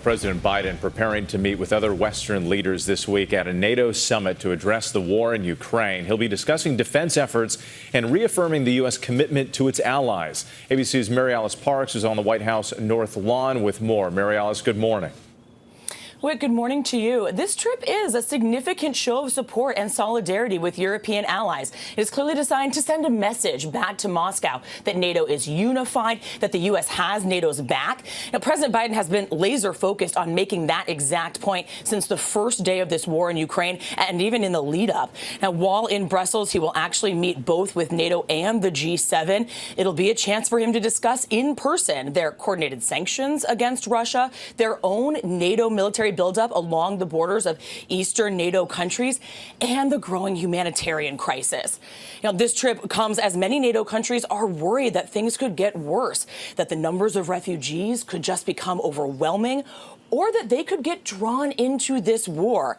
President Biden preparing to meet with other Western leaders this week at a NATO summit to address the war in Ukraine. He'll be discussing defense efforts and reaffirming the U.S. commitment to its allies. ABC's Mary Alice Parks is on the White House North Lawn with more. Mary Alice, good morning. Whit, good morning to you. This trip is a significant show of support and solidarity with European allies. It is clearly designed to send a message back to Moscow that NATO is unified, that the U.S. has NATO's back. Now, President Biden has been laser focused on making that exact point since the first day of this war in Ukraine and even in the lead up. Now, while in Brussels, he will actually meet both with NATO and the G7. It'll be a chance for him to discuss in person their coordinated sanctions against Russia, their own NATO military buildup along the borders of eastern NATO countries, and the growing humanitarian crisis. Now, this trip comes as many NATO countries are worried that things could get worse, that the numbers of refugees could just become overwhelming, or that they could get drawn into this war.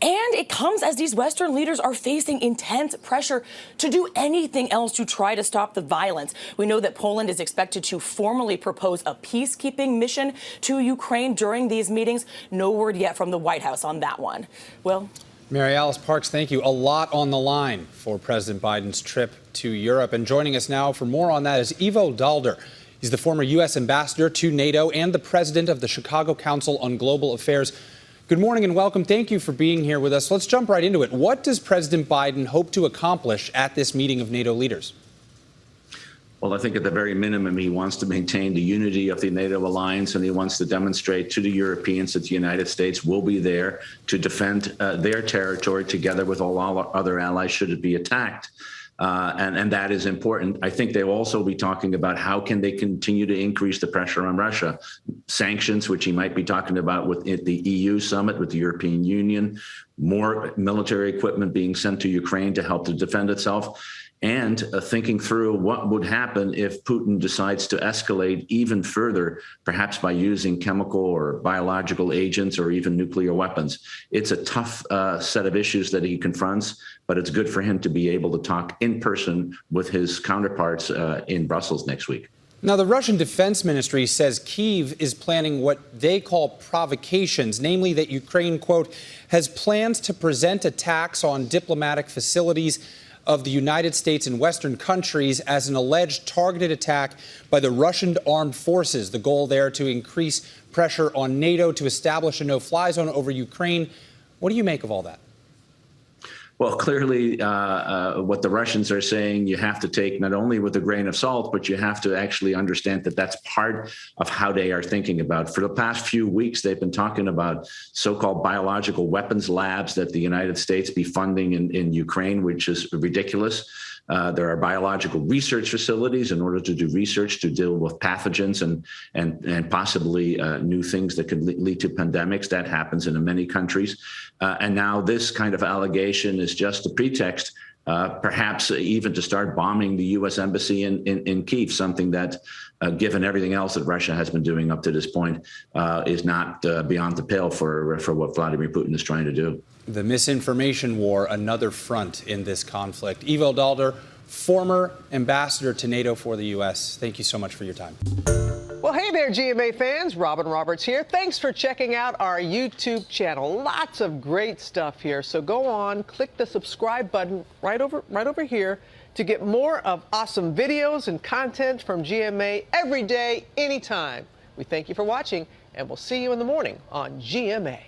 And it comes as these Western leaders are facing intense pressure to do anything else to try to stop the violence. We know that Poland is expected to formally propose a peacekeeping mission to Ukraine during these meetings. No word yet from the White House on that one. Will? Mary Alice Parks, thank you. A lot on the line for President Biden's trip to Europe. And joining us now for more on that is Ivo Daalder. He's the former U.S. ambassador to NATO and the president of the Chicago Council on Global Affairs. Good morning and welcome. Thank you for being here with us. Let's jump right into it. What does President Biden hope to accomplish at this meeting of NATO leaders? Well, I think at the very minimum, he wants to maintain the unity of the NATO alliance, and he wants to demonstrate to the Europeans that the United States will be there to defend their territory together with all our other allies should it be attacked. And that is important. I think they'll also be talking about how can they continue to increase the pressure on Russia. Sanctions, which he might be talking about with the EU summit with the European Union, more military equipment being sent to Ukraine to help to defend itself, and thinking through what would happen if Putin decides to escalate even further, perhaps by using chemical or biological agents or even nuclear weapons. It's a tough set of issues that he confronts, but it's good for him to be able to talk in person with his counterparts in Brussels next week. Now, the Russian Defense Ministry says Kyiv is planning what they call provocations, namely that Ukraine, quote, has plans to present attacks on diplomatic facilities of the United States and Western countries as an alleged targeted attack by the Russian armed forces. The goal there to increase pressure on NATO to establish a no-fly zone over Ukraine. What do you make of all that? Well, clearly, what the Russians are saying, you have to take not only with a grain of salt, but you have to actually understand that that's part of how they are thinking about. For the past few weeks, they've been talking about so-called biological weapons labs that the United States be funding in Ukraine, which is ridiculous. There are biological research facilities in order to do research to deal with pathogens and possibly new things that could lead to pandemics. That happens in many countries. And now this kind of allegation is just a pretext, perhaps even to start bombing the U.S. embassy in Kyiv, something that, given everything else that Russia has been doing up to this point, is not beyond the pale for what Vladimir Putin is trying to do. The misinformation war, another front in this conflict. Ivo Daalder, former ambassador to NATO for the U.S. Thank you so much for your time. Well, hey there, GMA fans. Robin Roberts here. Thanks for checking out our YouTube channel. Lots of great stuff here. So go on, click the subscribe button right over here to get more of awesome videos and content from GMA every day, anytime. We thank you for watching, and we'll see you in the morning on GMA.